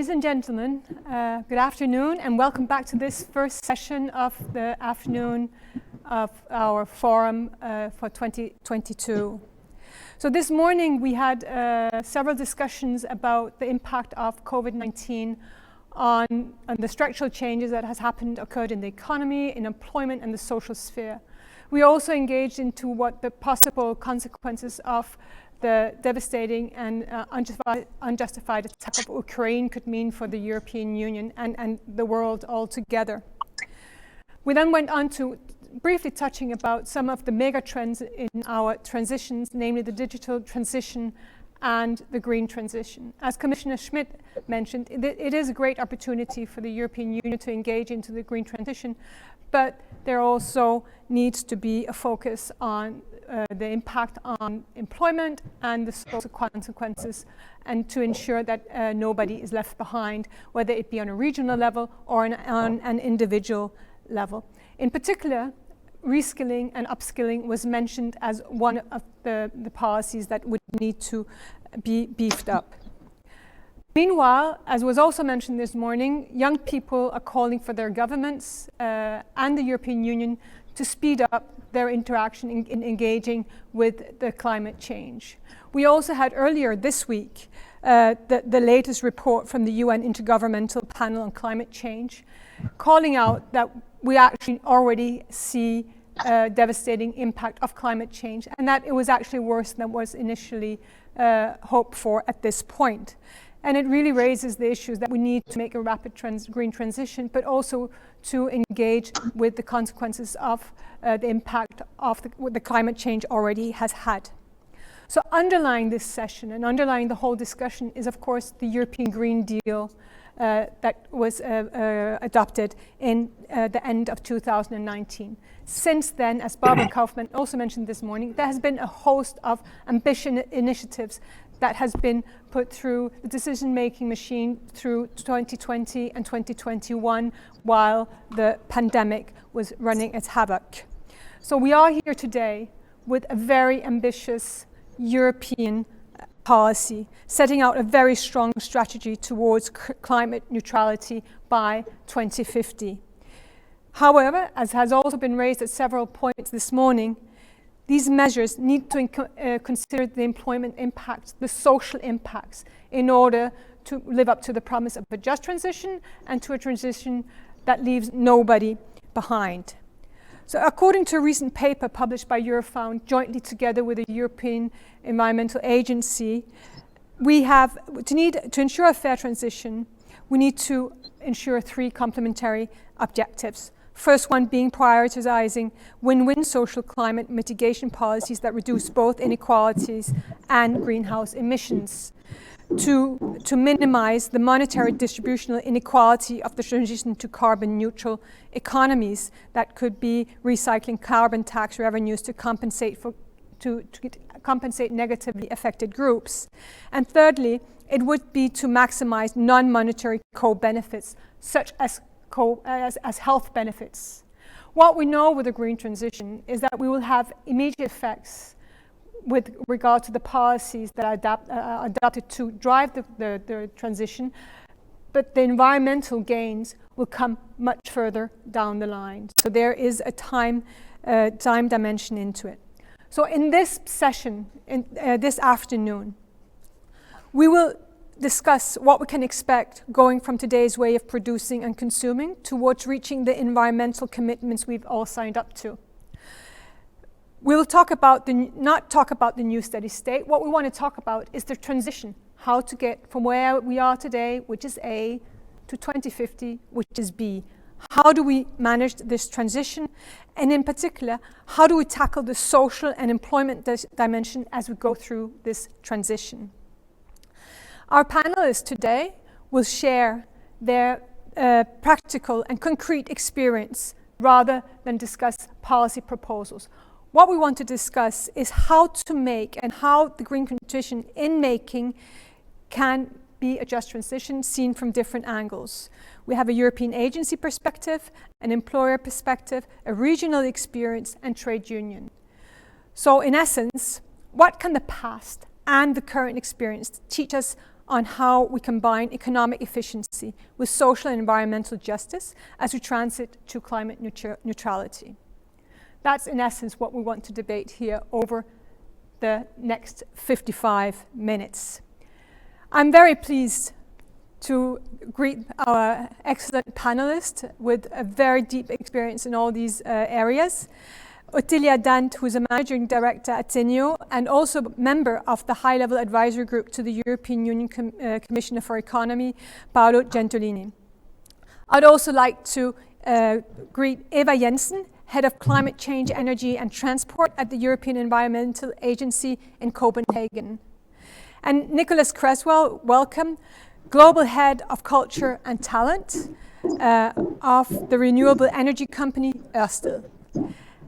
Ladies and gentlemen, good afternoon and welcome back to this first session of the afternoon of our forum for 2022. So this morning we had several discussions about the impact of COVID-19 on the structural changes that has occurred in the economy, in employment and the social sphere. We also engaged into what the possible consequences of the devastating and unjustified attack of Ukraine could mean for the European Union and the world altogether. We then went on to briefly touching about some of the mega trends in our transitions, namely the digital transition and the green transition. As Commissioner Schmidt mentioned, it is a great opportunity for the European Union to engage into the green transition, but there also needs to be a focus on the impact on employment and the social consequences, and to ensure that nobody is left behind, whether it be on a regional level or on an individual level. In particular, reskilling and upskilling was mentioned as one of the policies that would need to be beefed up. Meanwhile, as was also mentioned this morning, young people are calling for their governments and the European Union to speed up their interaction in engaging with the climate change. We also had earlier this week the latest report from the UN Intergovernmental Panel on Climate Change, calling out that we actually already see a devastating impact of climate change, and that it was actually worse than was initially hoped for at this point. And it really raises the issues that we need to make a rapid green transition, but also to engage with the consequences of the impact of what the climate change already has had. So underlying this session and underlying the whole discussion is, of course, the European Green Deal that was adopted in the end of 2019. Since then, as Barbara Kaufmann also mentioned this morning, there has been a host of ambitious initiatives that has been put through the decision-making machine through 2020 and 2021 while the pandemic was running its havoc. So we are here today with a very ambitious European policy, setting out a very strong strategy towards climate neutrality by 2050. However, as has also been raised at several points this morning, these measures need to consider the employment impacts, the social impacts, in order to live up to the promise of a just transition and to a transition that leaves nobody behind. So according to a recent paper published by Eurofound jointly together with the European Environmental Agency, we have to ensure a fair transition, we need to ensure three complementary objectives. First one being prioritizing win-win social climate mitigation policies that reduce both inequalities and greenhouse emissions. To minimize the monetary distributional inequality of the transition to carbon neutral economies, that could be recycling carbon tax revenues to compensate negatively affected groups. And thirdly, it would be to maximize non-monetary co-benefits such as health benefits. What we know with the green transition is that we will have immediate effects with regard to the policies that are adapted to drive the transition, but the environmental gains will come much further down the line. So there is a time dimension into it. So in this session, this afternoon, we will discuss what we can expect going from today's way of producing and consuming towards reaching the environmental commitments we've all signed up to. We'll not talk about the new steady state. What we want to talk about is the transition, how to get from where we are today, which is A, to 2050, which is B. How do we manage this transition? And in particular, how do we tackle the social and employment dimension as we go through this transition? Our panelists today will share their practical and concrete experience rather than discuss policy proposals. What we want to discuss is how to make and how the green transition in making can be a just transition seen from different angles. We have a European agency perspective, an employer perspective, a regional experience, and trade union. So in essence, what can the past and the current experience teach us on how we combine economic efficiency with social and environmental justice as we transit to climate neutrality. That's in essence what we want to debate here over the next 55 minutes. I'm very pleased to greet our excellent panelists with a very deep experience in all these areas. Otilia Dhand, who is a managing director at Teneo and also member of the high-level advisory group to the European Union Commissioner for Economy, Paolo Gentiloni. I'd also like to greet Eva Jensen, Head of Climate Change, Energy and Transport at the European Environmental Agency in Copenhagen. And Nicholas Creswell, welcome, Global Head of Culture and Talent of the renewable energy company Orsted.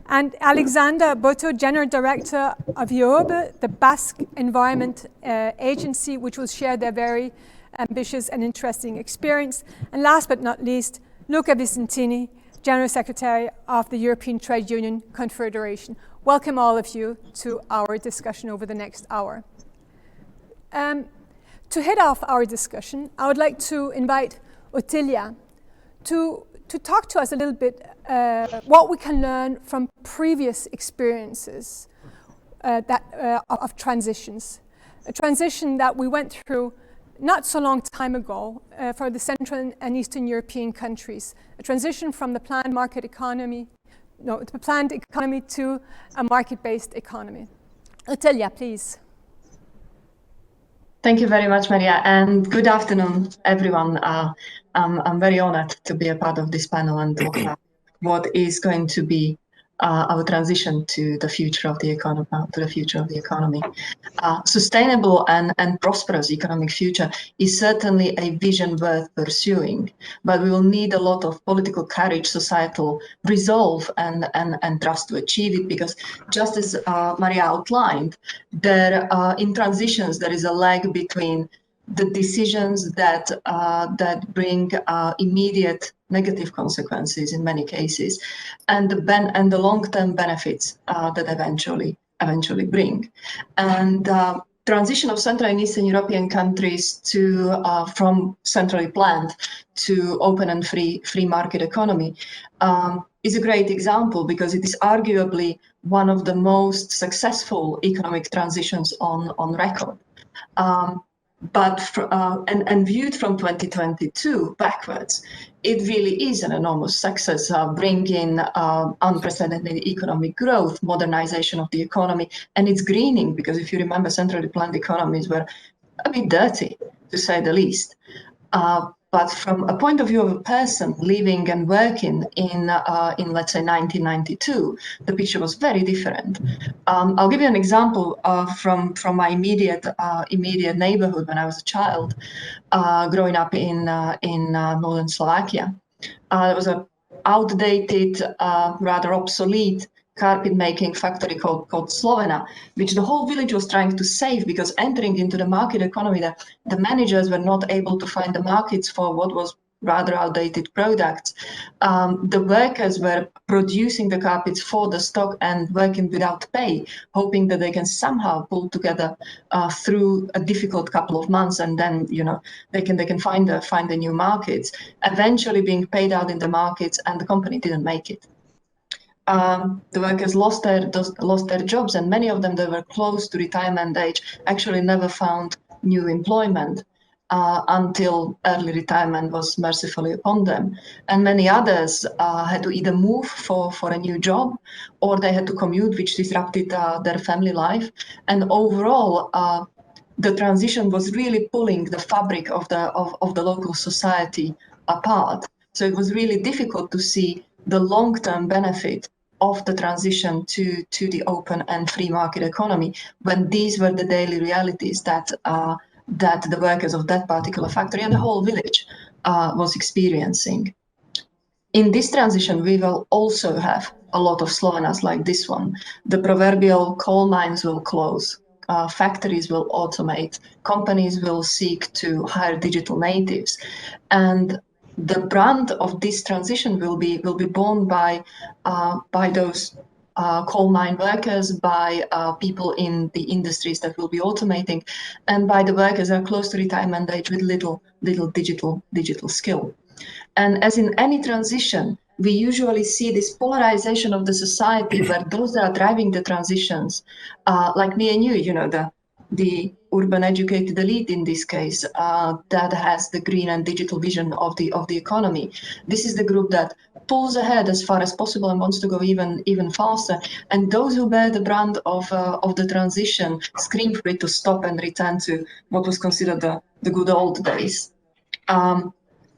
And Alexander Boto, General Director of Ihobe, the Basque Environment Agency, which will share their very ambitious and interesting experience. And last but not least, Luca Visentini, General Secretary of the European Trade Union Confederation. Welcome all of you to our discussion over the next hour. To head off our discussion, I would like to invite Otilia to talk to us a little bit what we can learn from previous experiences of transitions. A transition that we went through not so long time ago for the Central and Eastern European countries. A transition from the planned economy to a market-based economy. Otilia, please. Thank you very much, Maria, and good afternoon, everyone. I'm very honored to be a part of this panel and talk about what is going to be our transition to the future of the economy. Sustainable and prosperous economic future is certainly a vision worth pursuing, but we will need a lot of political courage, societal resolve, and trust to achieve it, because just as Maria outlined, in transitions there is a lag between the decisions that bring immediate negative consequences in many cases, and the long-term benefits that eventually bring. And transition of Central and Eastern European countries from centrally planned to open and free market economy is a great example, because it is arguably one of the most successful economic transitions on record. But viewed from 2022 backwards, it really is an enormous success, bringing unprecedented economic growth, modernization of the economy, and it's greening, because if you remember, centrally planned economies were a bit dirty, to say the least. But from a point of view of a person living and working in let's say 1992, the picture was very different. I'll give you an example from my immediate neighborhood when I was a child, growing up in northern Slovakia. There was an outdated, rather obsolete carpet-making factory called Slovena, which the whole village was trying to save, because entering into the market economy, the managers were not able to find the markets for what was rather outdated products. The workers were producing the carpets for the stock and working without pay, hoping that they can somehow pull together through a difficult couple of months, and then they can find the new markets. Eventually being paid out in the markets, and the company didn't make it. The workers lost their jobs, and many of them that were close to retirement age actually never found new employment until early retirement was mercifully upon them. And many others had to either move for a new job, or they had to commute, which disrupted their family life. And overall, the transition was really pulling the fabric of the local society apart. So it was really difficult to see the long-term benefit of the transition to the open and free market economy, when these were the daily realities that the workers of that particular factory and the whole village was experiencing. In this transition, we will also have a lot of Slovenas like this one. The proverbial coal mines will close. Factories will automate. Companies will seek to hire digital natives, and the brunt of this transition will be borne by those coal mine workers, by people in the industries that will be automating, and by the workers that are close to retirement age with little digital skill. And as in any transition, we usually see this polarization of the society where those that are driving the transitions, like me and you know, the urban educated elite in this case, that has the green and digital vision of the economy. This is the group that pulls ahead as far as possible and wants to go even faster. And those who bear the brand of the transition scream for it to stop and return to what was considered the good old days.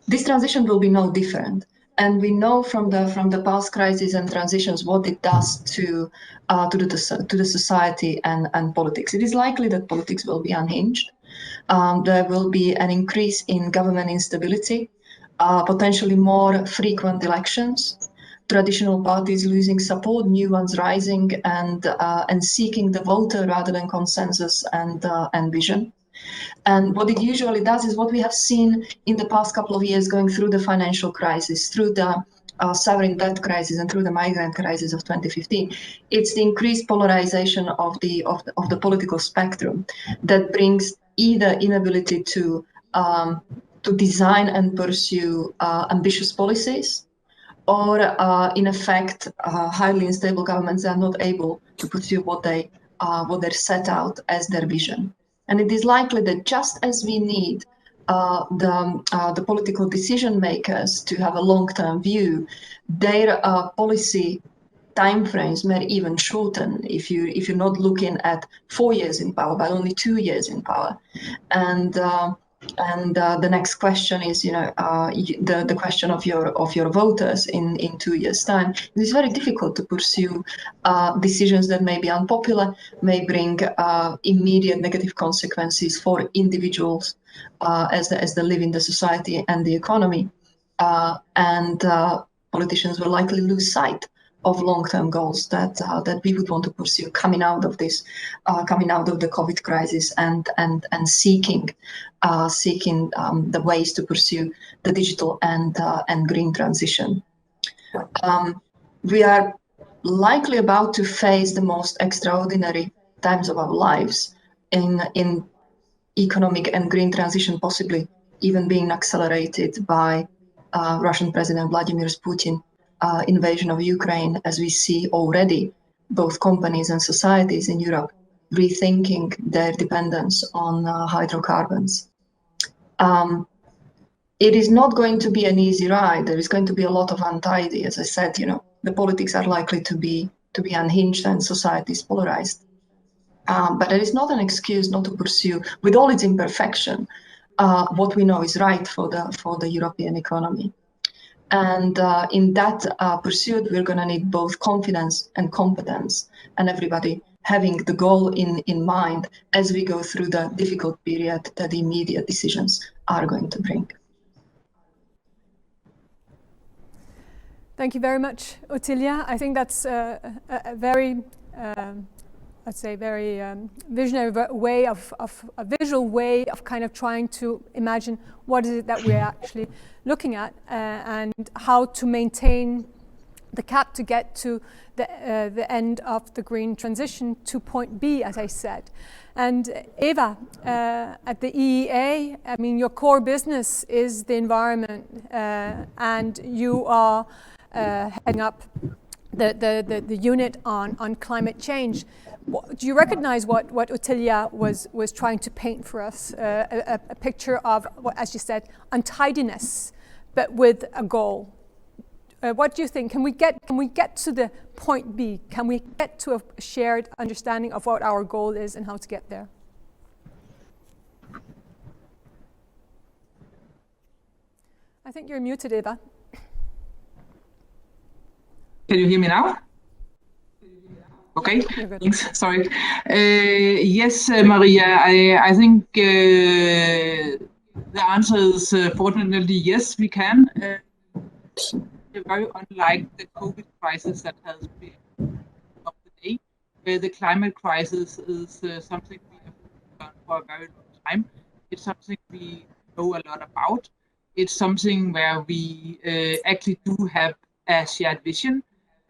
This transition will be no different. And we know from the past crises and transitions what it does to the society and politics. It is likely that politics will be unhinged. There will be an increase in government instability, potentially more frequent elections, traditional parties losing support, new ones rising, and seeking the voter rather than consensus and vision. And what it usually does is what we have seen in the past couple of years, going through the financial crisis, through the sovereign debt crisis, and through the migrant crisis of 2015. It's the increased polarization of the political spectrum that brings either inability to design and pursue ambitious policies, or in effect, highly unstable governments are not able to pursue what they're set out as their vision. And it is likely that just as we need the political decision makers to have a long-term view, their policy timeframes may even shorten if you're not looking at 4 years in power, but only 2 years in power. And the next question is, the question of your voters in 2 years' time. It is very difficult to pursue decisions that may be unpopular, may bring immediate negative consequences for individuals as they live in the society and the economy, and politicians will likely lose sight of long-term goals that we would want to pursue coming out of this, coming out of the COVID crisis, and seeking the ways to pursue the digital and green transition. We are likely about to face the most extraordinary times of our lives in economic and green transition, possibly even being accelerated by Russian President Vladimir Putin invasion of Ukraine, as we see already both companies and societies in Europe rethinking their dependence on hydrocarbons. It is not going to be an easy ride. There is going to be a lot of untidy. As I said, the politics are likely to be unhinged and society is polarized. But it is not an excuse not to pursue, with all its imperfection, what we know is right for the European economy. And in that pursuit, we're going to need both confidence and competence, and everybody having the goal in mind as we go through the difficult period that the immediate decisions are going to bring. Thank you very much, Otilia. I think that's a very, let's say, very visionary way of a visual way of kind of trying to imagine what is it that we're actually looking at, and how to maintain the cap to get to the end of the green transition to point B, as I said. And Eva, at the EEA, I mean, your core business is the environment, and you are heading up the unit on climate change. Do you recognize what Otilia was trying to paint for us? A picture of, as you said, untidiness, but with a goal. What do you think? Can we get to the point B? Can we get to a shared understanding of what our goal is and how to get there? I think you're muted, Eva. Can you hear me now? Okay, thanks. Sorry. Yes, Maria, I think the answer is fortunately yes, we can. Very unlike the COVID crisis that has been of the day, the climate crisis is something we have done for a very long time. It's something we know a lot about. It's something where we actually do have a shared vision.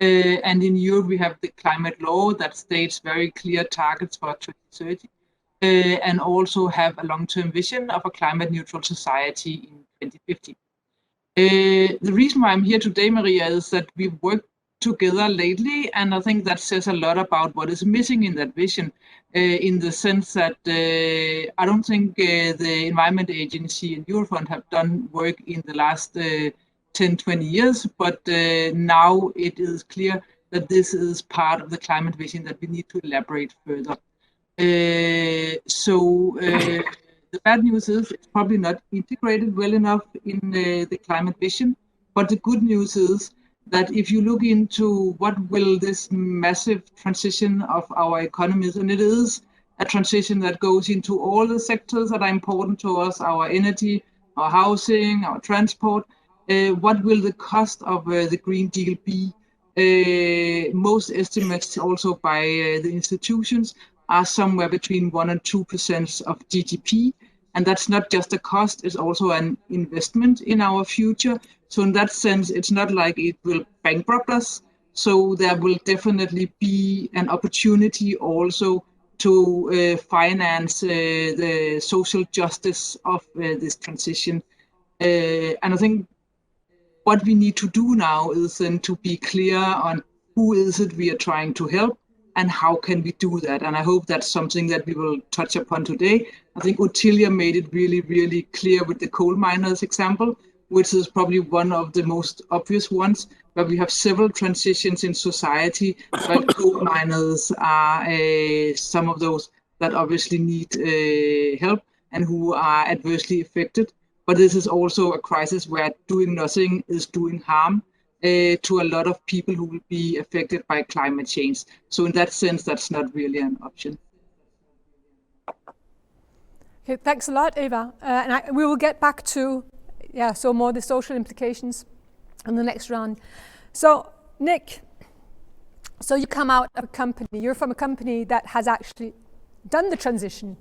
And in Europe, we have the climate law that states very clear targets for 2030, and also have a long-term vision of a climate neutral society in 2050. The reason why I'm here today, Maria, is that we've worked together lately, and I think that says a lot about what is missing in that vision, in the sense that I don't think the Environment Agency and Eurofound have done work in the last 10, 20 years, but now it is clear that this is part of the climate vision that we need to elaborate further. The bad news is it's probably not integrated well enough in the climate vision, but the good news is that if you look into what will this massive transition of our economies, and it is a transition that goes into all the sectors that are important to us, our energy, our housing, our transport, what will the cost of the Green Deal be? Most estimates also by the institutions are somewhere between 1% and 2% of GDP. And that's not just a cost, it's also an investment in our future. So in that sense, it's not like it will bankrupt us. So there will definitely be an opportunity also to finance the social justice of this transition. And I think what we need to do now is then to be clear on who is it we are trying to help and how can we do that. And I hope that's something that we will touch upon today. I think Otilia made it really, really clear with the coal miners example, which is probably one of the most obvious ones, where we have several transitions in society, but coal miners are some of those that obviously need help and who are adversely affected. But this is also a crisis where doing nothing is doing harm to a lot of people who will be affected by climate change. So in that sense, that's not really an option. Okay, thanks a lot, Eva. We will get back to, so more the social implications in the next round. So Nick, so you come out of a company, you're from a company that has actually done the transition,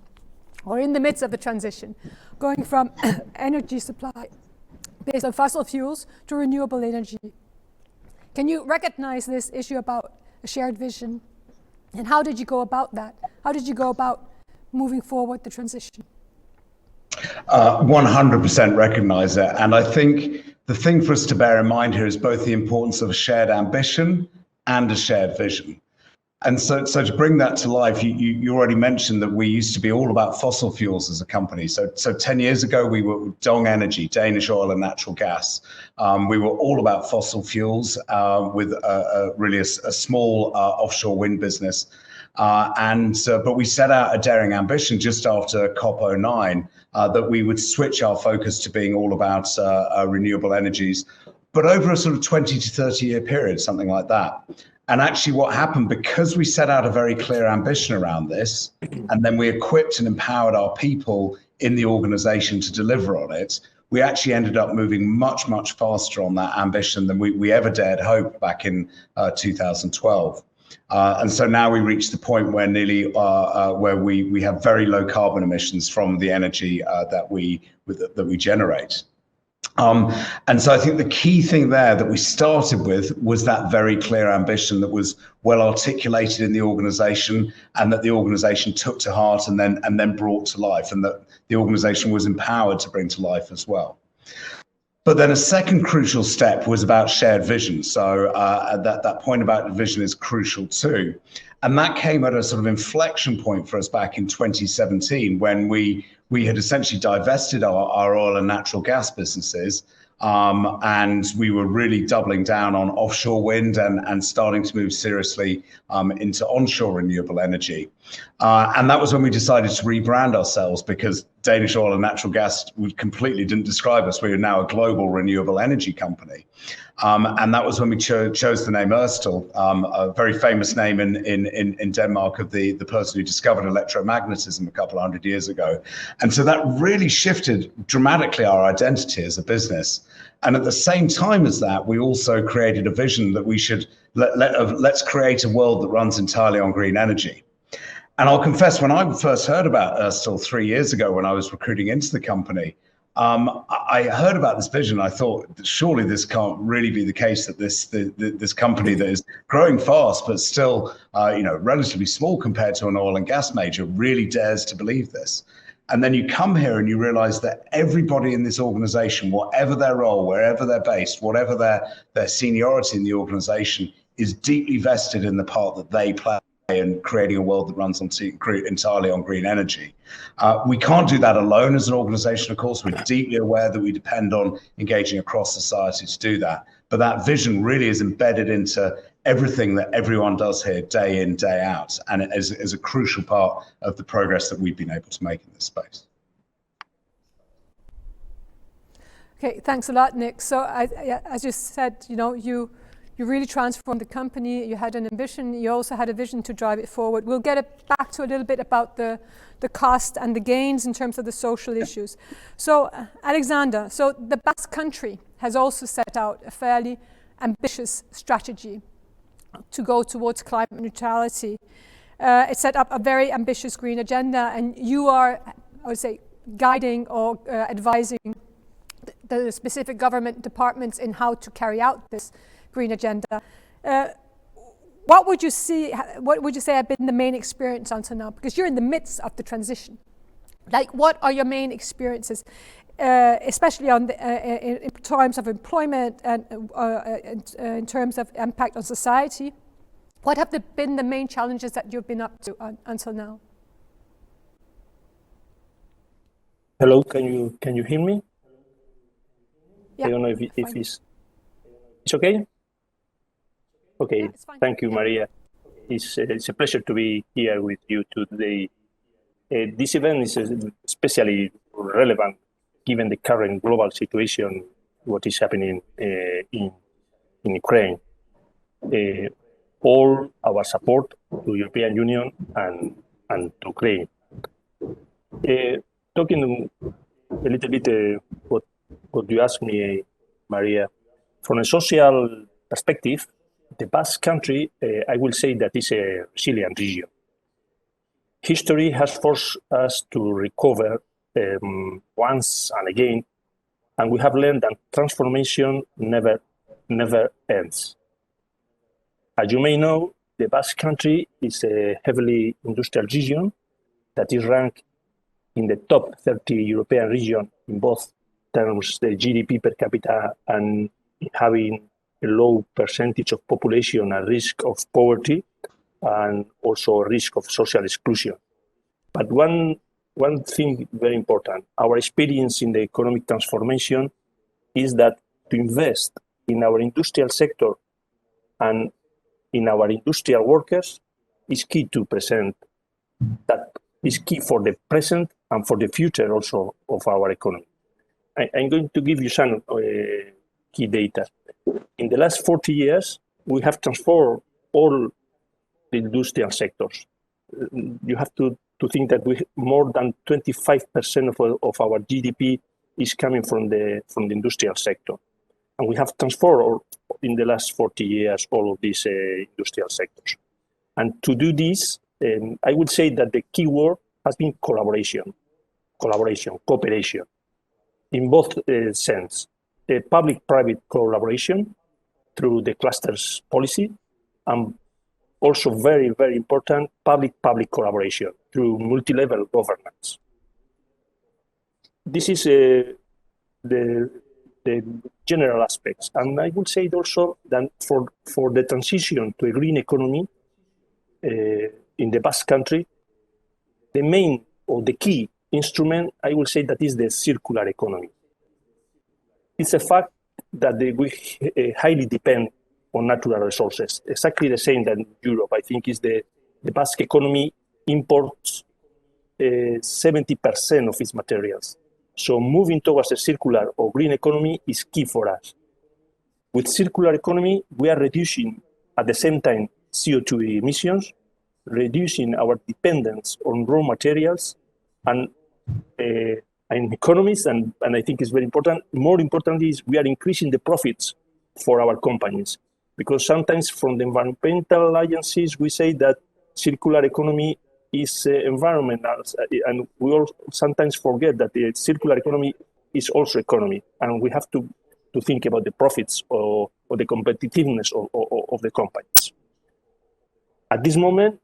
or in the midst of the transition, going from energy supply based on fossil fuels to renewable energy. Can you recognize this issue about a shared vision? And how did you go about that? How did you go about moving forward the transition? 100% recognize it. And I think the thing for us to bear in mind here is both the importance of a shared ambition and a shared vision. And so to bring that to life, you already mentioned that we used to be all about fossil fuels as a company. So 10 years ago, we were Dong Energy, Danish oil and natural gas. We were all about fossil fuels with really a small offshore wind business. But we set out a daring ambition just after COP09 that we would switch our focus to being all about renewable energies, but over a sort of 20 to 30 year period, something like that. And actually what happened, because we set out a very clear ambition around this, and then we equipped and empowered our people in the organization to deliver on it, we actually ended up moving much, much faster on that ambition than we ever dared hope back in 2012. And so now we reach the point where where we have very low carbon emissions from the energy that we generate. And so I think the key thing there that we started with was that very clear ambition that was well articulated in the organization, and that the organization took to heart and then brought to life, and that the organization was empowered to bring to life as well. But then a second crucial step was about shared vision. So that point about vision is crucial too. And that came at a sort of inflection point for us back in 2017, when we had essentially divested our oil and natural gas businesses. And we were really doubling down on offshore wind and starting to move seriously into onshore renewable energy. And that was when we decided to rebrand ourselves, because Danish oil and natural gas, we completely didn't describe us. We are now a global renewable energy company. And that was when we chose the name Orsted, a very famous name in Denmark of the person who discovered electromagnetism a couple of hundred years ago. And so that really shifted dramatically our identity as a business. And at the same time as that, we also created a vision that we should let's create a world that runs entirely on green energy. And I'll confess, when I first heard about Orsted 3 years ago, when I was recruiting into the company, I heard about this vision. I thought, surely this can't really be the case, that this company that is growing fast but still, relatively small compared to an oil and gas major, really dares to believe this. And then you come here and you realize that everybody in this organization, whatever their role, wherever they're based, whatever their seniority in the organization, is deeply vested in the part that they play in creating a world that runs entirely on green energy. We can't do that alone as an organization, of course. We're deeply aware that we depend on engaging across society to do that. But that vision really is embedded into everything that everyone does here day in, day out. And it is a crucial part of the progress that we've been able to make in this space. Okay, thanks a lot, Nick. So as you said, you really transformed the company. You had an ambition. You also had a vision to drive it forward. We'll get back to a little bit about the cost and the gains in terms of the social issues. So Alexander, so the Basque country has also set out a fairly ambitious strategy to go towards climate neutrality. It set up a very ambitious green agenda, and you are, I would say, guiding or advising the specific government departments in how to carry out this green agenda. What would you say have been the main experience until now? Because you're in the midst of the transition. Like, what are your main experiences, especially on in terms of employment and in terms of impact on society? What have been the main challenges that you've been up to until now? Hello, can you hear me? Yeah, I don't know if it's okay. Okay, yeah, thank you, Maria. It's a pleasure to be here with you today. This event is especially relevant given the current global situation, what is happening in Ukraine. All our support to European Union and to Ukraine. Talking a little bit what you asked me, Maria, from a social perspective, the Basque country, I will say that is a resilient region. History has forced us to recover once and again, and we have learned that transformation never ends. As you may know, the Basque country is a heavily industrial region that is ranked in the top 30 European region in both terms, the GDP per capita and having a low percentage of population at risk of poverty and also risk of social exclusion. But one thing very important, our experience in the economic transformation is that to invest in our industrial sector and in our industrial workers is key to present. That is key for the present and for the future also of our economy. I'm going to give you some key data. In the last 40 years, we have transformed all the industrial sectors. You have to think that more than 25% of our GDP is coming from the industrial sector. And we have transformed in the last 40 years all of these industrial sectors. And to do this, I would say that the key word has been cooperation, cooperation, in both sense. Public-private collaboration through the clusters policy, and also very, very important, public-public collaboration through multi-level governance. This is the general aspects. And I would say also that for the transition to a green economy in the Basque country, the main or the key instrument, I will say that is the circular economy. It's a fact that we highly depend on natural resources, exactly the same that Europe. I think is the Basque economy imports 70% of its materials. So moving towards a circular or green economy is key for us. With circular economy, we are reducing at the same time CO2 emissions, reducing our dependence on raw materials and economies, and I think it's very important. More importantly is we are increasing the profits for our companies, because sometimes from the environmental alliances, we say that circular economy is environmental, and we all sometimes forget that the circular economy is also economy, and we have to think about the profits or the competitiveness of the companies. At this moment,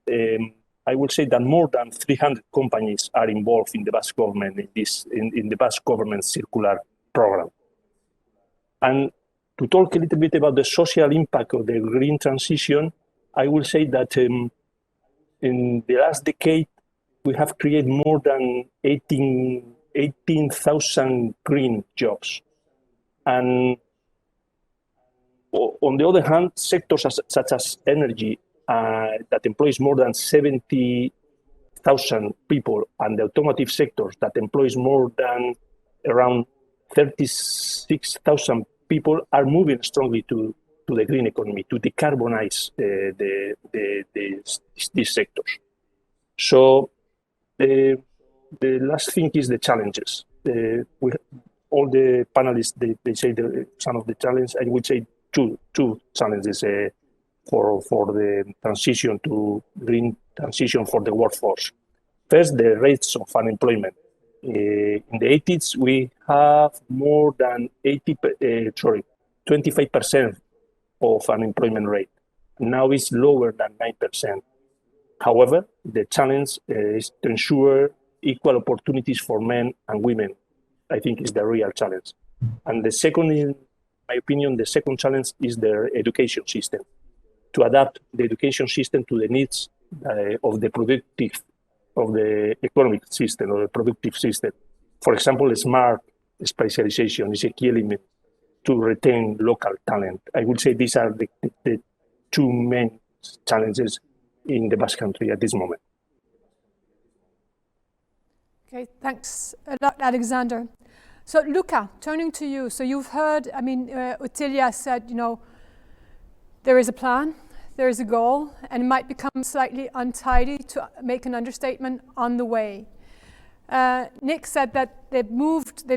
I will say that more than 300 companies are involved in the Basque government in the Basque government circular program. And to talk a little bit about the social impact of the green transition, I will say that in the last decade, we have created more than 18,000 green jobs. And on the other hand, sectors such as energy that employs more than 70,000 people, and the automotive sectors that employs more than around 36,000 people are moving strongly to the green economy, to decarbonize these sectors. So the last thing is the challenges. All the panelists, they say some of the challenges. I would say two challenges for the transition to green transition for the workforce. First, the rates of unemployment. In the 80s, we have more than 25% of unemployment rate. Now it's lower than 9%. However, the challenge is to ensure equal opportunities for men and women. I think is the real challenge. And the second, in my opinion, the second challenge is the education system. To adapt the education system to the needs of the economic system or the productive system. For example, smart specialization is a key element to retain local talent. I would say these are the two main challenges in the Basque Country at this moment. Okay, thanks a lot, Alexander. So Luca, turning to you. So you've heard, Otilia said, there is a plan, there is a goal, and it might become slightly untidy, to make an understatement, on the way. Nick said that they've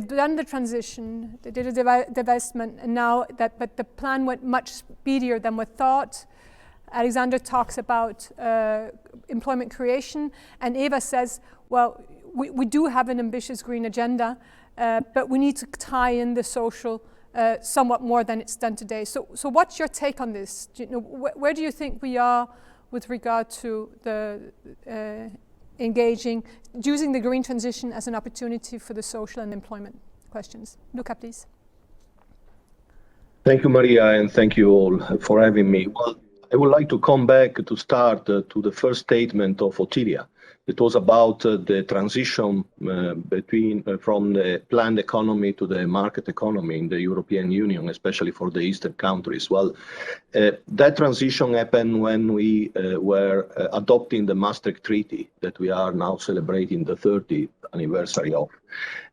done the transition, they did a divestment, and now but the plan went much speedier than we thought. Alexander talks about employment creation, and Eva says, well, we do have an ambitious green agenda, but we need to tie in the social somewhat more than it's done today. So what's your take on this? Where do you think we are with regard to the using the green transition as an opportunity for the social and employment questions? Luca, please. Thank you, Maria, and thank you all for having me. Well, I would like to come back to start to the first statement of Otilia. It was about the transition from the planned economy to the market economy in the European Union, especially for the Eastern countries. Well, that transition happened when we were adopting the Maastricht Treaty that we are now celebrating the 30th anniversary of.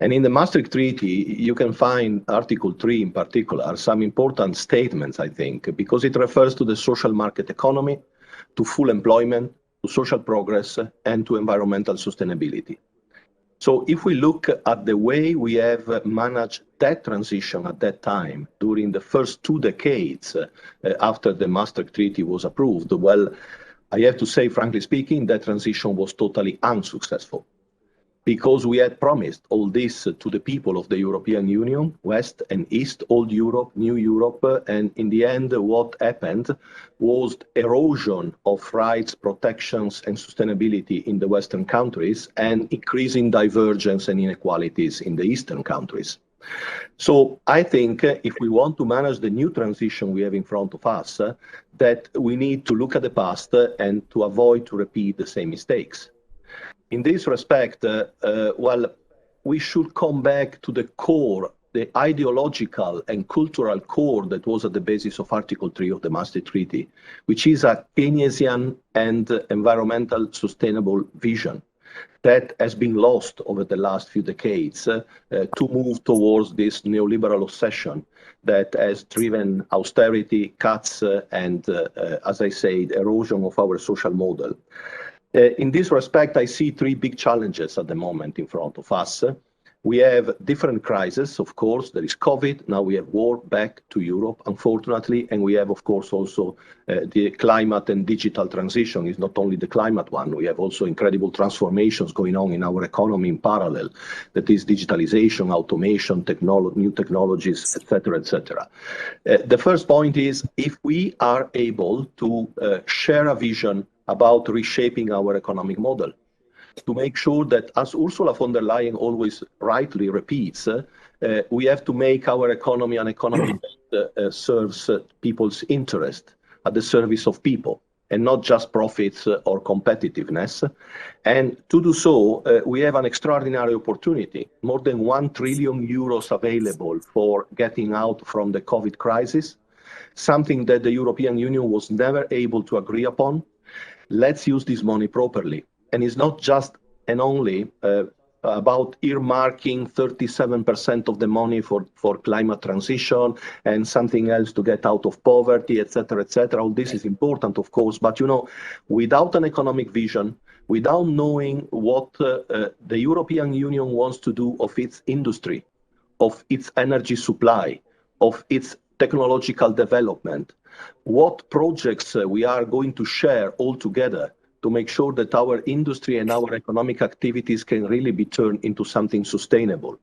And in the Maastricht Treaty, you can find Article 3 in particular, some important statements, I think, because it refers to the social market economy, to full employment, to social progress, and to environmental sustainability. So if we look at the way we have managed that transition at that time, during the first 2 decades after the Maastricht Treaty was approved, well, I have to say, frankly speaking, that transition was totally unsuccessful. Because we had promised all this to the people of the European Union, West and East, Old Europe, New Europe, and in the end, what happened was erosion of rights, protections, and sustainability in the Western countries, and increasing divergence and inequalities in the Eastern countries. So I think if we want to manage the new transition we have in front of us, that we need to look at the past and to avoid to repeat the same mistakes. In this respect, well, we should come back to the core, the ideological and cultural core that was at the basis of Article 3 of the Maastricht Treaty, which is a Keynesian and environmental sustainable vision that has been lost over the last few decades to move towards this neoliberal obsession that has driven austerity, cuts, and, as I said, erosion of our social model. In this respect, I see 3 big challenges at the moment in front of us. We have different crises, of course. There is COVID. Now we have war back to Europe, unfortunately. And we have, of course, also the climate and digital transition. Is not only the climate one. We have also incredible transformations going on in our economy in parallel. That is digitalization, automation, new technologies, etc., etc. The first point is if we are able to share a vision about reshaping our economic model, to make sure that, as Ursula von der Leyen always rightly repeats, we have to make our economy an economy that serves people's interest, at the service of people, and not just profits or competitiveness. And to do so, we have an extraordinary opportunity, more than 1 trillion euros available for getting out from the COVID crisis, something that the European Union was never able to agree upon. Let's use this money properly. And it's not just and only about earmarking 37% of the money for climate transition and something else to get out of poverty, etc., etc. All this is important, of course, but without an economic vision, without knowing what the European Union wants to do of its industry, of its energy supply, of its technological development, what projects we are going to share all together to make sure that our industry and our economic activities can really be turned into something sustainable.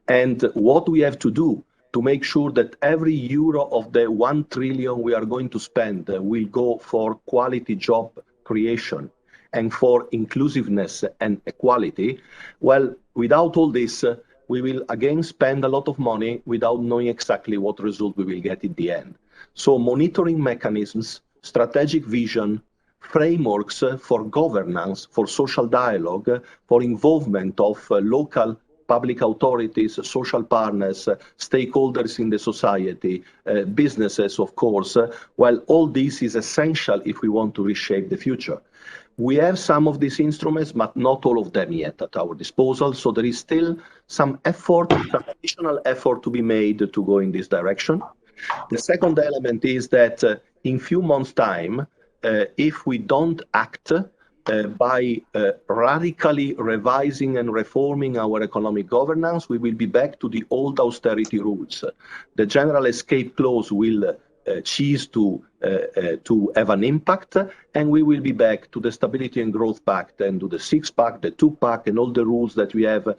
And what we have to do to make sure that every euro of the 1 trillion we are going to spend will go for quality job creation and for inclusiveness and equality. Well, without all this, we will again spend a lot of money without knowing exactly what result we will get in the end. So monitoring mechanisms, strategic vision, frameworks for governance, for social dialogue, for involvement of local public authorities, social partners, stakeholders in the society, businesses, of course. Well, all this is essential if we want to reshape the future. We have some of these instruments, but not all of them yet at our disposal. So there is still some effort, some additional effort to be made to go in this direction. The second element is that in few months' time, if we don't act by radically revising and reforming our economic governance, we will be back to the old austerity rules. The general escape clause will cease to have an impact, and we will be back to the Stability and Growth Pact and to the six-pack, the two-pack, and all the rules that we have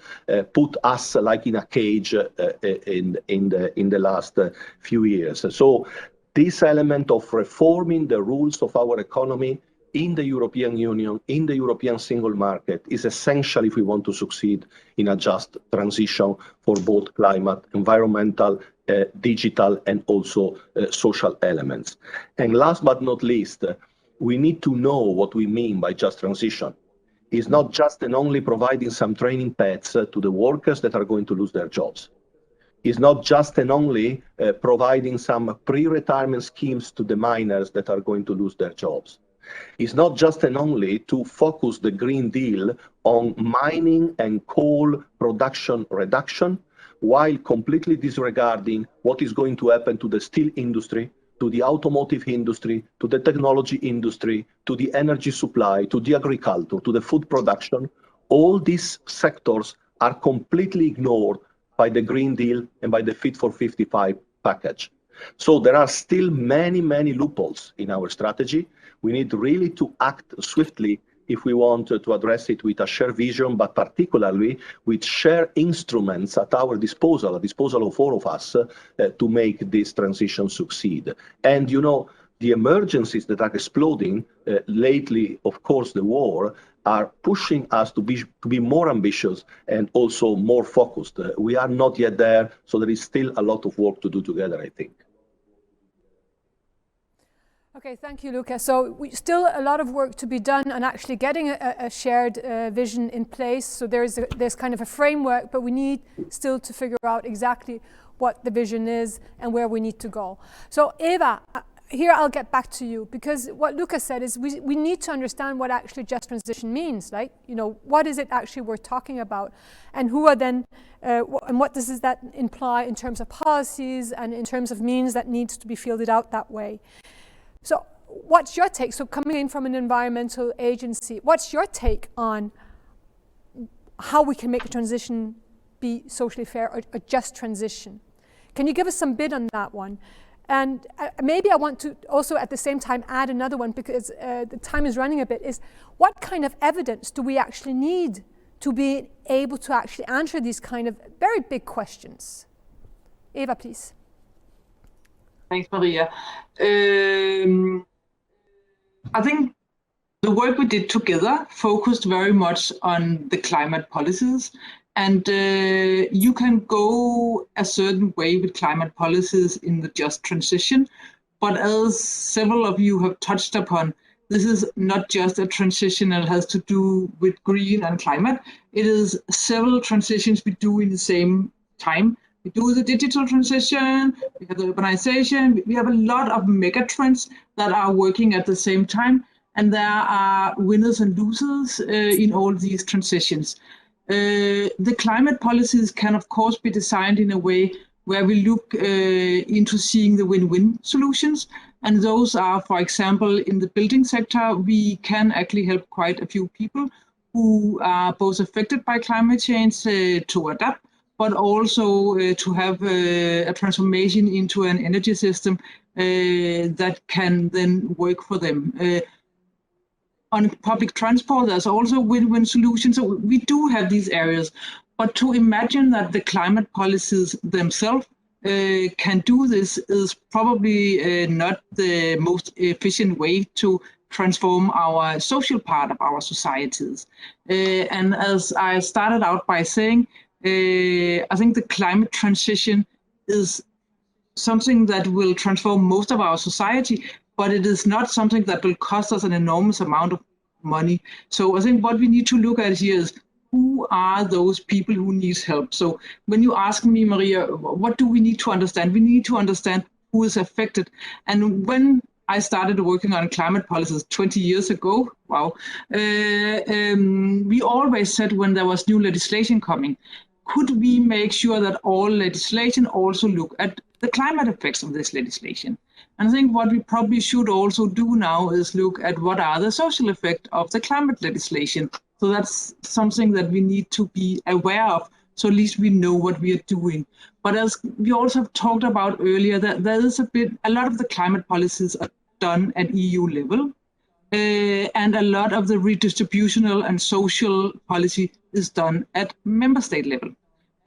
put us like in a cage in the last few years. So this element of reforming the rules of our economy in the European Union, in the European single market, is essential if we want to succeed in a just transition for both climate, environmental, digital, and also social elements. And last but not least, we need to know what we mean by just transition. It's not just and only providing some training pads to the workers that are going to lose their jobs. It's not just and only providing some pre-retirement schemes to the miners that are going to lose their jobs. It's not just and only to focus the Green Deal on mining and coal production reduction, while completely disregarding what is going to happen to the steel industry, to the automotive industry, to the technology industry, to the energy supply, to the agriculture, to the food production. All these sectors are completely ignored by the Green Deal and by the Fit for 55 package. So there are still many, many loopholes in our strategy. We need really to act swiftly if we want to address it with a shared vision, but particularly with shared instruments at our disposal, at the disposal of all of us, to make this transition succeed. And the emergencies that are exploding lately, of course, the war, are pushing us to be more ambitious and also more focused. We are not yet there, so there is still a lot of work to do together, I think. Okay, thank you, Luca. So still a lot of work to be done on actually getting a shared vision in place. So there's kind of a framework, but we need still to figure out exactly what the vision is and where we need to go. So Eva, here I'll get back to you, because what Luca said is we need to understand what actually just transition means, right? What is it actually we're talking about, and who are then, and what does that imply in terms of policies and in terms of means that needs to be fielded out that way. So what's your take? So coming in from an environmental agency, what's your take on how we can make the transition be socially fair or a just transition. Can you give us some bit on that one? And maybe I want to also at the same time add another one, because the time is running a bit, is what kind of evidence do we actually need to be able to actually answer these kind of very big questions? Eva, please. Thanks, Maria. I think the work we did together focused very much on the climate policies. And you can go a certain way with climate policies in the just transition. But as several of you have touched upon, this is not just a transition that has to do with green and climate. It is several transitions we do in the same time. We do the digital transition, we have the urbanization, we have a lot of mega trends that are working at the same time. And there are winners and losers in all these transitions. The climate policies can, of course, be designed in a way where we look into seeing the win-win solutions. And those are, for example, in the building sector, we can actually help quite a few people who are both affected by climate change to adapt, but also to have a transformation into an energy system that can then work for them. On public transport, there's also win-win solutions. So we do have these areas, but to imagine that the climate policies themselves can do this is probably not the most efficient way to transform our social part of our societies. And as I started out by saying, I think the climate transition is something that will transform most of our society, but it is not something that will cost us an enormous amount of money. So I think what we need to look at here is who are those people who need help. So when you ask me, Maria, what do we need to understand? We need to understand who is affected. And when I started working on climate policies 20 years ago, wow, we always said when there was new legislation coming, could we make sure that all legislation also look at the climate effects of this legislation? And I think what we probably should also do now is look at what are the social effects of the climate legislation. So that's something that we need to be aware of, so at least we know what we are doing. But as we also have talked about earlier, that there is a lot of the climate policies are done at EU level, and a lot of the redistributional and social policy is done at member state level.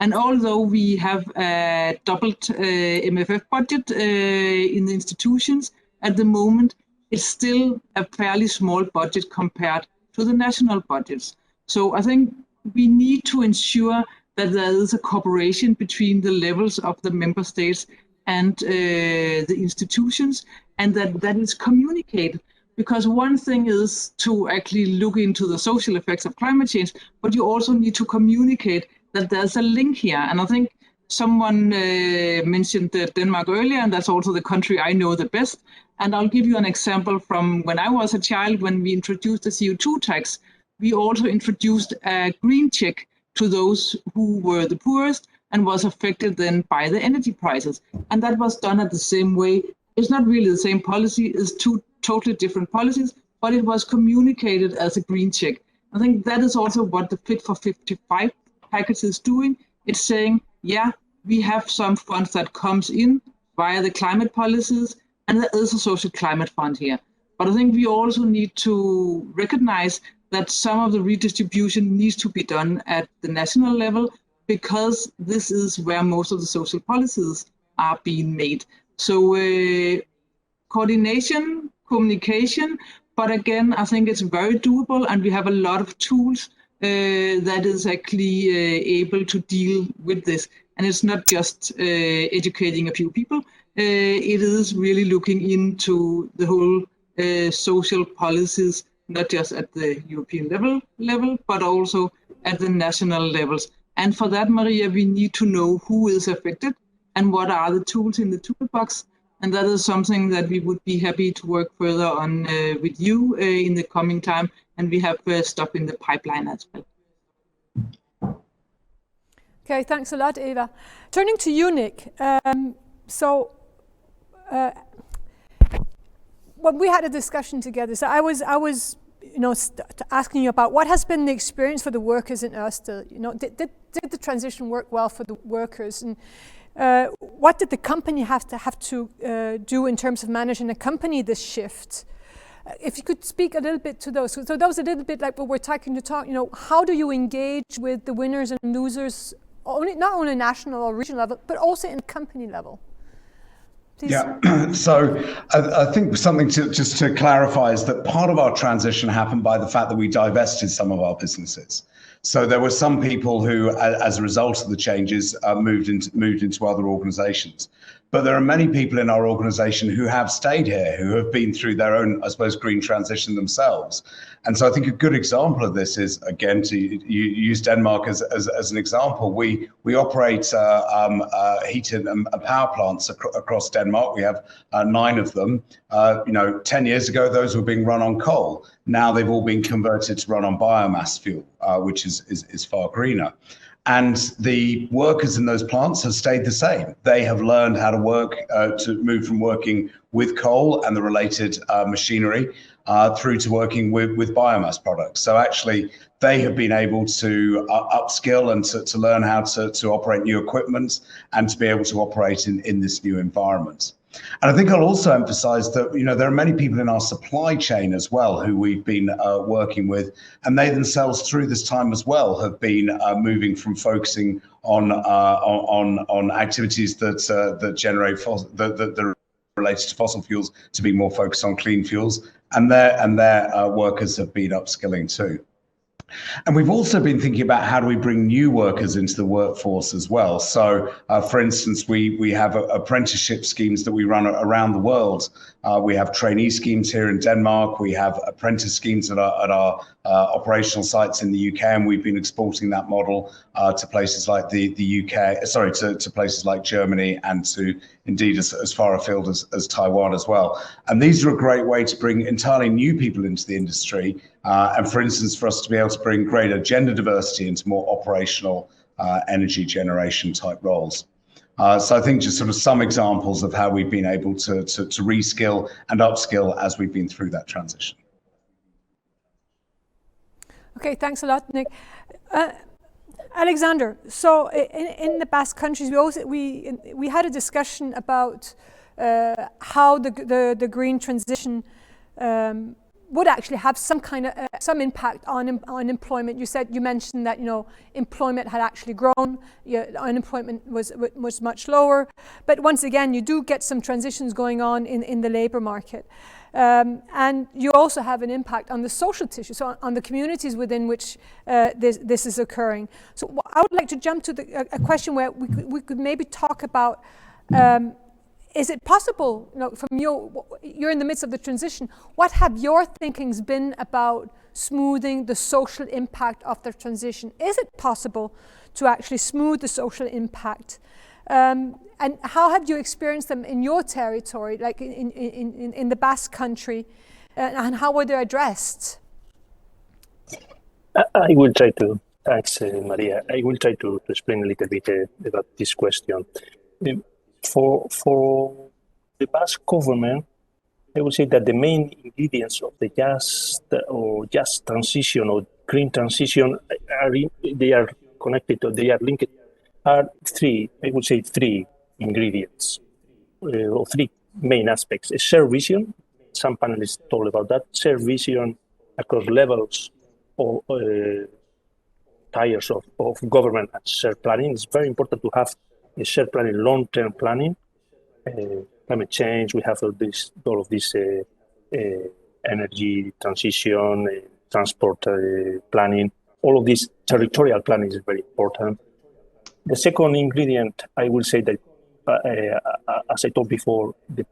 And although we have a doubled MFF budget in the institutions at the moment, it's still a fairly small budget compared to the national budgets. So I think we need to ensure that there is a cooperation between the levels of the member states and the institutions, and that is communicated. Because one thing is to actually look into the social effects of climate change, but you also need to communicate that there's a link here. And I think someone mentioned Denmark earlier, and that's also the country I know the best. And I'll give you an example from when I was a child. When we introduced the CO2 tax, we also introduced a green check to those who were the poorest and was affected then by the energy prices. And that was done at the same way. It's not really the same policy, it's two totally different policies, but it was communicated as a green check. I think that is also what the Fit for 55 package is doing. It's saying, yeah, we have some funds that comes in via the climate policies, and there is a social climate fund here. But I think we also need to recognize that some of the redistribution needs to be done at the national level, because this is where most of the social policies are being made. So coordination, communication, but again, I think it's very doable, and we have a lot of tools that is actually able to deal with this. And it's not just educating a few people, it is really looking into the whole social policies, not just at the European level, but also at the national levels. And for that, Maria, we need to know who is affected and what are the tools in the toolbox. And that is something that we would be happy to work further on with you in the coming time. And we have stuff in the pipeline as well. Okay, thanks a lot, Eva. Turning to you, Nick. When we had a discussion together, so I was asking you about what has been the experience for the workers in Orsted. Did the transition work well for the workers, and what did the company have to do in terms of managing and accompany this shift? If you could speak a little bit to those. So that was a little bit like what we're talking to talk. How do you engage with the winners and losers, not only national or regional level, but also in company level? Please. Yeah, so I think something just to clarify is that part of our transition happened by the fact that we divested some of our businesses. So there were some people who, as a result of the changes, moved into other organizations. But there are many people in our organization who have stayed here, who have been through their own, I suppose, green transition themselves. And so I think a good example of this is, again, to use Denmark as an example. We operate heated and power plants across Denmark. We have 9 of them. 10 years ago, those were being run on coal. Now they've all been converted to run on biomass fuel, which is far greener. And the workers in those plants have stayed the same. They have learned how to work, to move from working with coal and the related machinery through to working with biomass products. So actually, they have been able to upskill and to learn how to operate new equipment and to be able to operate in this new environment. And I think I'll also emphasize that, there are many people in our supply chain as well who we've been working with, and they themselves through this time as well have been moving from focusing on activities that generate that are related to fossil fuels to be more focused on clean fuels, and their workers have been upskilling too. And we've also been thinking about how do we bring new workers into the workforce as well. So, for instance, we have apprenticeship schemes that we run around the world. We have trainee schemes here in Denmark. We have apprentice schemes at our operational sites in the UK, and we've been exporting that model to places like the UK, to places like Germany, and to indeed as far afield as Taiwan as well. And these are a great way to bring entirely new people into the industry. And for instance, for us to be able to bring greater gender diversity into more operational energy generation type roles. So I think just sort of some examples of how we've been able to reskill and upskill as we've been through that transition. Okay, thanks a lot, Nick. Alexander, so in the Basque countries, we had a discussion about how the green transition would actually have some impact on employment. You mentioned that employment had actually grown, unemployment was much lower, but once again you do get some transitions going on in the labor market, and you also have an impact on the social tissue, so on the communities within which this is occurring. So I would like to jump to a question where we could maybe talk about. Is it possible, from you're in the midst of the transition, what have your thinkings been about smoothing the social impact of the transition? Is it possible to actually smooth the social impact? And how have you experienced them in your territory, like in the Basque country, and how were they addressed? I will try to, thanks Maria, I will try to explain a little bit about this question. For the Basque government, I would say that the main ingredients of the just transition or green transition they are connected or they are linked are three ingredients or 3 main aspects. A shared vision, some panelists told about that, shared vision across levels or tiers of government and shared planning. It's very important to have a shared planning, long-term planning, climate change. We have all of this energy transition, transport planning. All of this territorial planning is very important. The second ingredient, I will say that, as I told before, the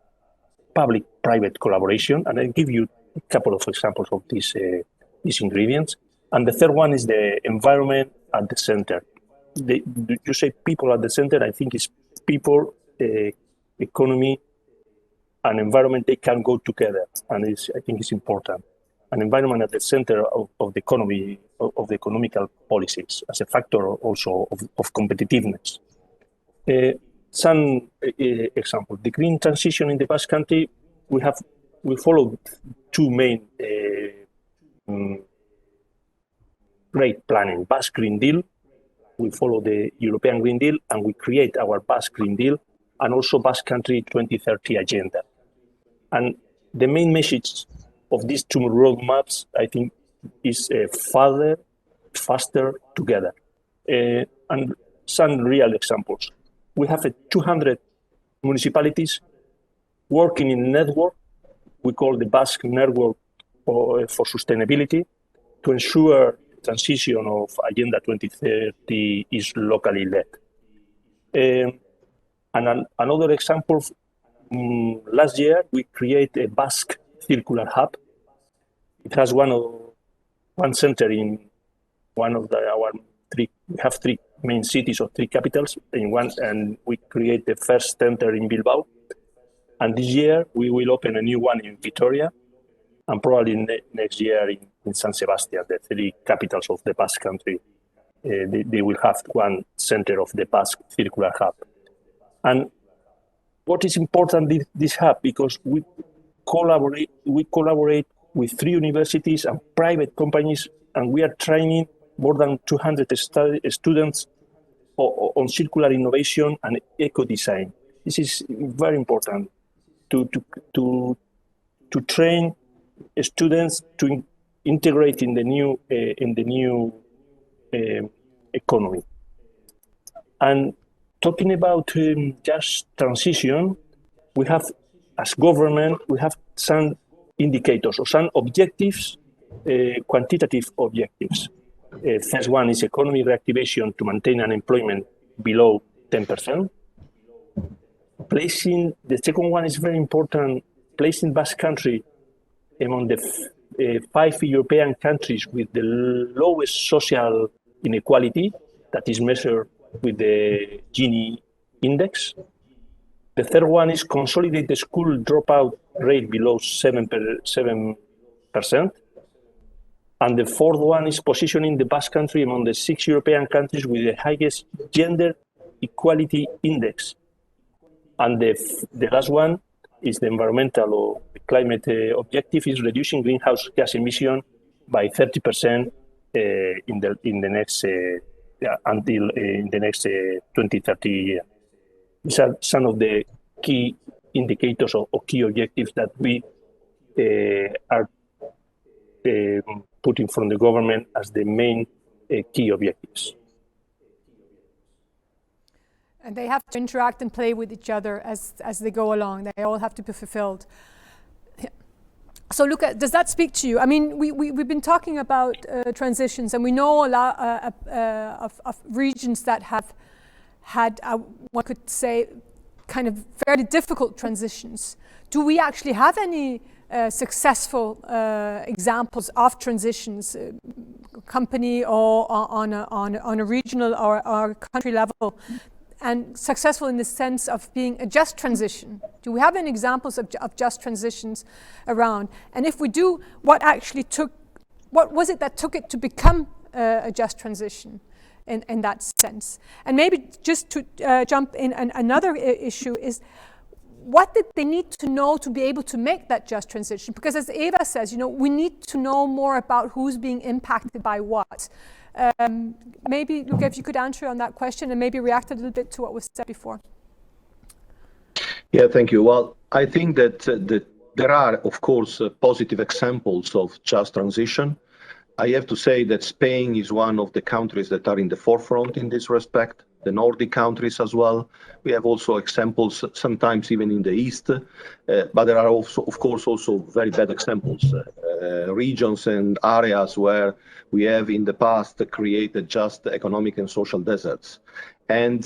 public-private collaboration, and I'll give you a couple of examples of these ingredients. And the third one is the environment at the center. You say people at the center, I think it's people, economy, and environment, they can go together, and I think it's important. An environment at the center of the economy, of the economical policies, as a factor also of competitiveness. Some examples. The green transition in the Basque country, we follow 2 main great planning, Basque Green Deal. We follow the European Green Deal and we create our Basque Green Deal and also Basque Country 2030 agenda. And the main message of these two roadmaps, I think, is farther, faster, together. And some real examples. We have 200 municipalities working in a network we call the Basque Network for Sustainability to ensure transition of Agenda 2030 is locally led. And another example, last year we created a Basque Circular Hub. It has one center in one of our three. We have three main cities or three capitals in one, and we create the first center in Bilbao. And this year we will open a new one in Vitoria, and probably next year in San Sebastian, the three capitals of the Basque Country. They will have one center of the Basque Circular Hub. And what is important this hub, because we collaborate with three universities and private companies, and we are training more than 200 students on circular innovation and eco-design. This is very important to train students to integrate in the new economy. And talking about just transition, we have, as government, we have some indicators or some objectives, quantitative objectives. First one is economy reactivation to maintain unemployment below 10%. The second one is very important, placing Basque Country among the 5 European countries with the lowest social inequality, that is measured with the Gini index. The third one is consolidate the school dropout rate below 7%. And the fourth one is positioning the Basque Country among the 6 European countries with the highest gender equality index. And the last one is the environmental or the climate objective is reducing greenhouse gas emission by 30% until the next 2030 year. These are some of the key indicators or key objectives that we are putting from the government as the main key objectives. And they have to interact and play with each other as they go along. They all have to be fulfilled. So Luca, does that speak to you? I mean, we've been talking about transitions, and we know a lot of regions that have had, one could say, kind of fairly difficult transitions. Do we actually have any successful examples of transitions, company or on a regional or country level, and successful in the sense of being a just transition? Do we have any examples of just transitions around? And if we do, what was it that took it to become a just transition in that sense? And maybe just to jump in, another issue is, what did they need to know to be able to make that just transition? Because as Eva says, we need to know more about who's being impacted by what. Maybe, Luca, if you could answer on that question and maybe react a little bit to what was said before. Yeah, thank you. Well, I think that there are, of course, positive examples of just transition. I have to say that Spain is one of the countries that are in the forefront in this respect, the Nordic countries as well. We have also examples, sometimes even in the East, but there are also, of course, also very bad examples, regions and areas where we have in the past created just economic and social deserts. And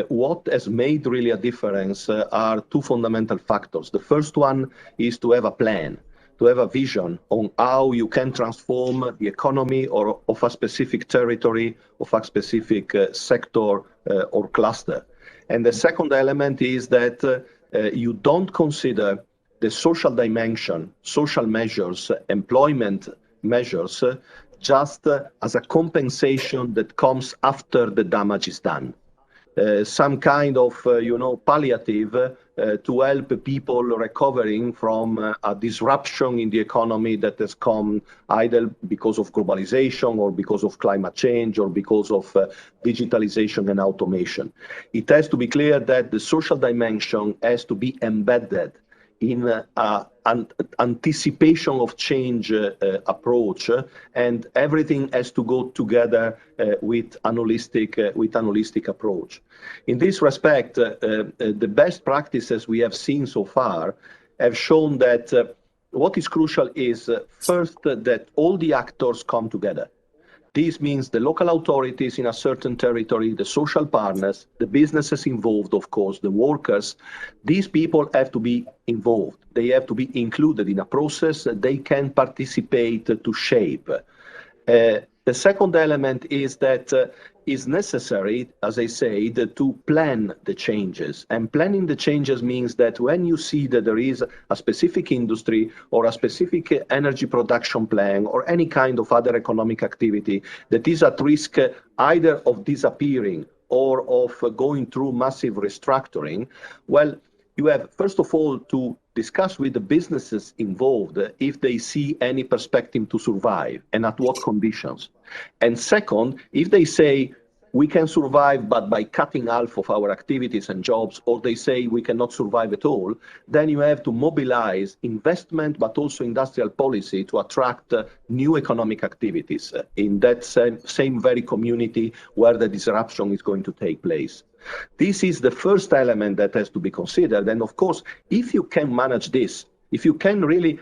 what has made really a difference are two fundamental factors. The first one is to have a plan, to have a vision on how you can transform the economy or of a specific territory, of a specific sector or cluster. And the second element is that you don't consider the social dimension, social measures, employment measures, just as a compensation that comes after the damage is done. Some kind of, palliative to help people recovering from a disruption in the economy that has come either because of globalization or because of climate change or because of digitalization and automation. It has to be clear that the social dimension has to be embedded in an anticipation of change approach, and everything has to go together with an holistic approach. In this respect, the best practices we have seen so far have shown that what is crucial is first that all the actors come together. This means the local authorities in a certain territory, the social partners, the businesses involved, of course, the workers. These people have to be involved. They have to be included in a process that they can participate to shape. The second element is that it's necessary, as I said, to plan the changes. And planning the changes means that when you see that there is a specific industry or a specific energy production plan or any kind of other economic activity that is at risk either of disappearing or of going through massive restructuring, well, you have, first of all, to discuss with the businesses involved if they see any perspective to survive and at what conditions. And second, if they say, we can survive, but by cutting half of our activities and jobs, or they say we cannot survive at all, then you have to mobilize investment, but also industrial policy to attract new economic activities in that same very community where the disruption is going to take place. This is the first element that has to be considered. And of course, if you can manage this, if you can really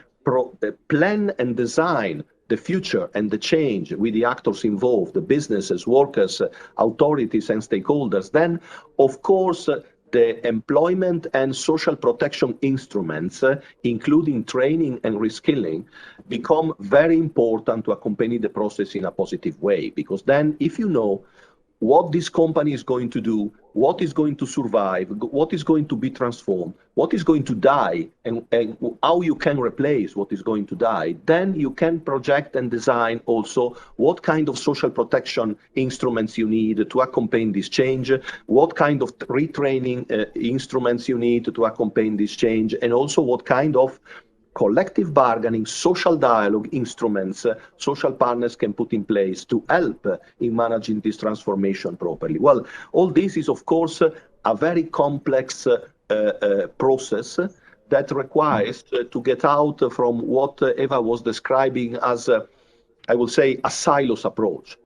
plan and design the future and the change with the actors involved, the businesses, workers, authorities, and stakeholders, then, of course, the employment and social protection instruments, including training and reskilling, become very important to accompany the process in a positive way. Because then, if you know what this company is going to do, what is going to survive, what is going to be transformed, what is going to die, and how you can replace what is going to die, then you can project and design also what kind of social protection instruments you need to accompany this change, what kind of retraining instruments you need to accompany this change, and also what kind of collective bargaining, social dialogue instruments social partners can put in place to help in managing this transformation properly. Well, all this is, of course, a very complex process that requires to get out from what Eva was describing as, I would say, a silos approach.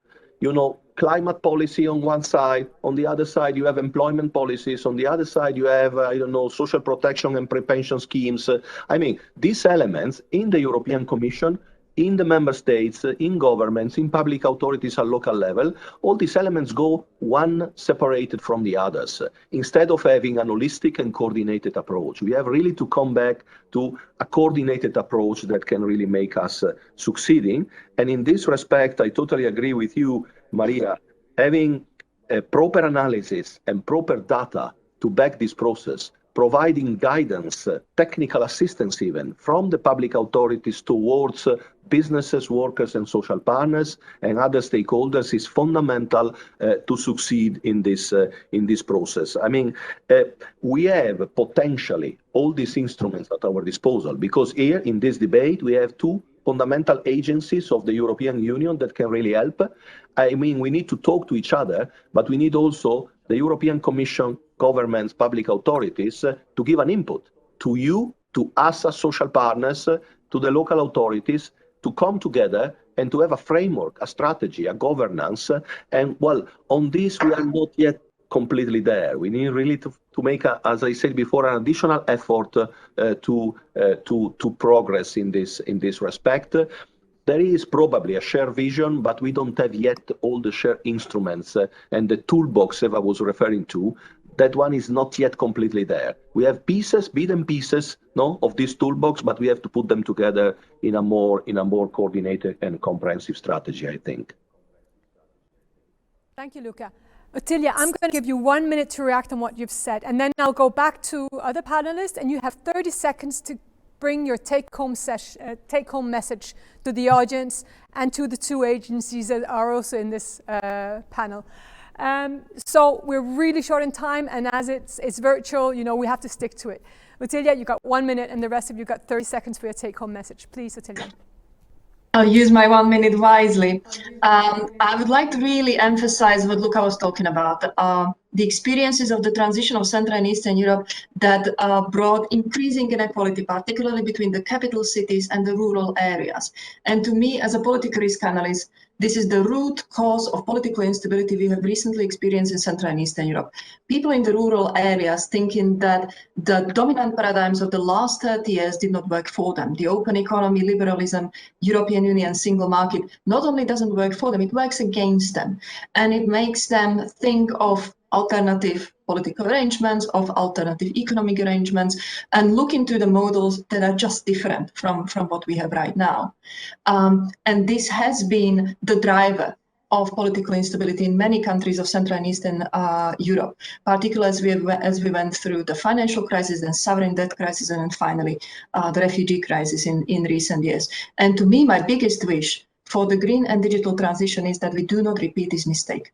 You know, climate policy on one side, on the other side you have employment policies, on the other side you have, I don't know, social protection and pre-pension schemes. I mean, these elements in the European Commission, in the member states, in governments, in public authorities at local level, all these elements go one separated from the others. Instead of having an holistic and coordinated approach, we have really to come back to a coordinated approach that can really make us succeeding. And in this respect, I totally agree with you, Maria. Having a proper analysis and proper data to back this process, providing guidance, technical assistance even, from the public authorities towards businesses, workers, and social partners and other stakeholders is fundamental to succeed in this process. I mean, we have potentially all these instruments at our disposal, because here in this debate we have two fundamental agencies of the European Union that can really help. I mean, we need to talk to each other, but we need also the European Commission, governments, public authorities to give an input to you, to us as social partners, to the local authorities, to come together and to have a framework, a strategy, a governance. And well, on this, we are not yet completely there. We need really to make, as I said before, an additional effort to progress in this respect. There is probably a shared vision, but we don't have yet all the shared instruments and the toolbox Eva was referring to. That one is not yet completely there. We have pieces, bits and pieces, of this toolbox, but we have to put them together in a more coordinated and comprehensive strategy, I think. Thank you, Luca. Otilia, I'm going to give you 1 minute to react on what you've said, and then I'll go back to other panelists, and you have 30 seconds to bring your take-home message to the audience and to the two agencies that are also in this panel. So we're really short in time, and as it's virtual, we have to stick to it. Otilia, you got 1 minute, and the rest of you got 30 seconds for your take-home message. Please, Otilia. I'll use my 1 minute wisely. I would like to really emphasize what Luca was talking about, the experiences of the transition of Central and Eastern Europe that brought increasing inequality, particularly between the capital cities and the rural areas. And to me, as a political risk analyst, this is the root cause of political instability we have recently experienced in Central and Eastern Europe. People in the rural areas thinking that the dominant paradigms of the last 30 years did not work for them. The open economy, liberalism, European Union, single market, not only doesn't work for them, it works against them. And it makes them think of alternative political arrangements, of alternative economic arrangements, and look into the models that are just different from what we have right now. And this has been the driver of political instability in many countries of Central and Eastern Europe, particularly as we went through the financial crisis and sovereign debt crisis, and then finally the refugee crisis in recent years. And to me, my biggest wish for the green and digital transition is that we do not repeat this mistake,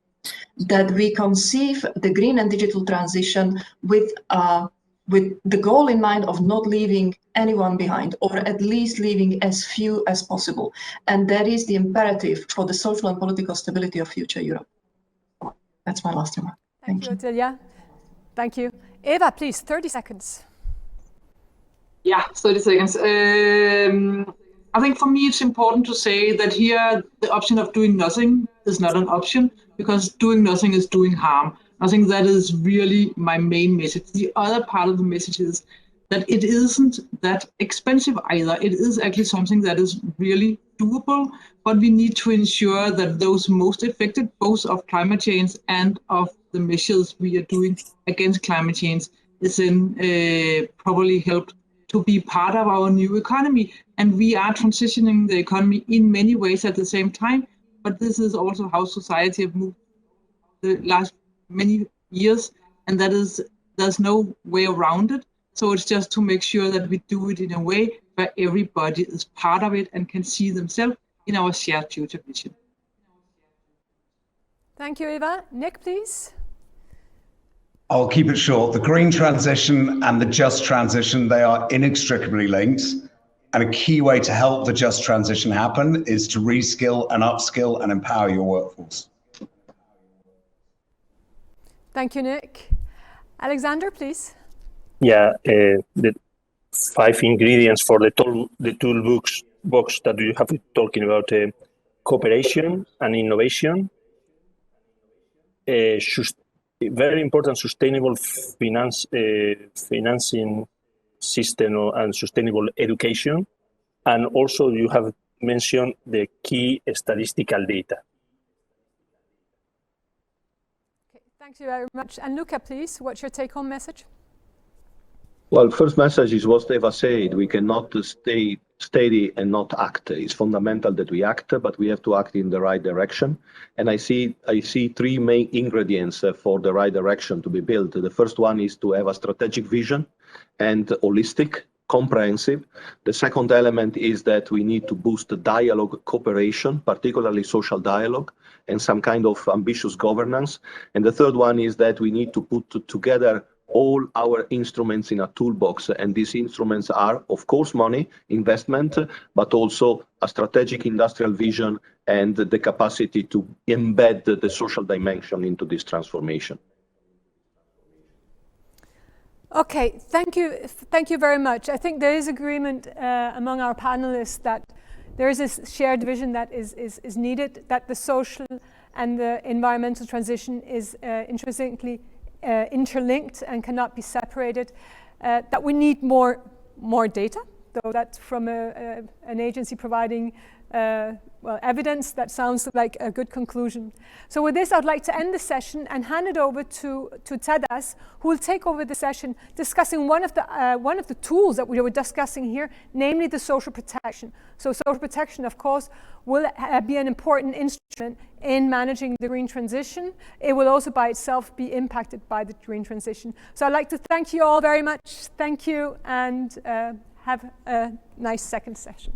that we conceive the green and digital transition with the goal in mind of not leaving anyone behind, or at least leaving as few as possible. And that is the imperative for the social and political stability of future Europe. That's my last remark. Thank you, Otilia. Thank you. Eva, please, 30 seconds. Yeah, 30 seconds. I think for me it's important to say that here the option of doing nothing is not an option, because doing nothing is doing harm. I think that is really my main message. The other part of the message is that it isn't that expensive either. It is actually something that is really doable, but we need to ensure that those most affected, both of climate change and of the measures we are doing against climate change, is then probably helped to be part of our new economy. And we are transitioning the economy in many ways at the same time, but this is also how society have moved the last many years, and there's no way around it. So it's just to make sure that we do it in a way where everybody is part of it and can see themselves in our shared future vision. Thank you, Eva. Nick, please. I'll keep it short. The green transition and the just transition, they are inextricably linked. And a key way to help the just transition happen is to reskill and upskill and empower your workforce. Thank you, Nick. Alexander, please. Yeah, the 5 ingredients for the toolbox that you have been talking about: cooperation and innovation, very important sustainable financing system and sustainable education, and also you have mentioned the key statistical data. Okay, thank you very much. And Luca, please, what's your take-home message? Well, first message is what Eva said. We cannot stay steady and not act. It's fundamental that we act, but we have to act in the right direction. And I see 3 main ingredients for the right direction to be built. The first one is to have a strategic vision and holistic, comprehensive. The second element is that we need to boost the dialogue, cooperation, particularly social dialogue, and some kind of ambitious governance. And the third one is that we need to put together all our instruments in a toolbox, and these instruments are, of course, money, investment, but also a strategic industrial vision and the capacity to embed the social dimension into this transformation. Okay, thank you very much. I think there is agreement among our panelists that there is this shared vision that is needed, that the social and the environmental transition is intrinsically interlinked and cannot be separated, that we need more data, though that's from an agency providing evidence. That sounds like a good conclusion. So with this, I'd like to end the session and hand it over to Tadas, who will take over the session discussing one of the tools that we were discussing here, namely the social protection. So social protection, of course, will be an important instrument in managing the green transition. It will also by itself be impacted by the green transition. So I'd like to thank you all very much. Thank you, and have a nice second session.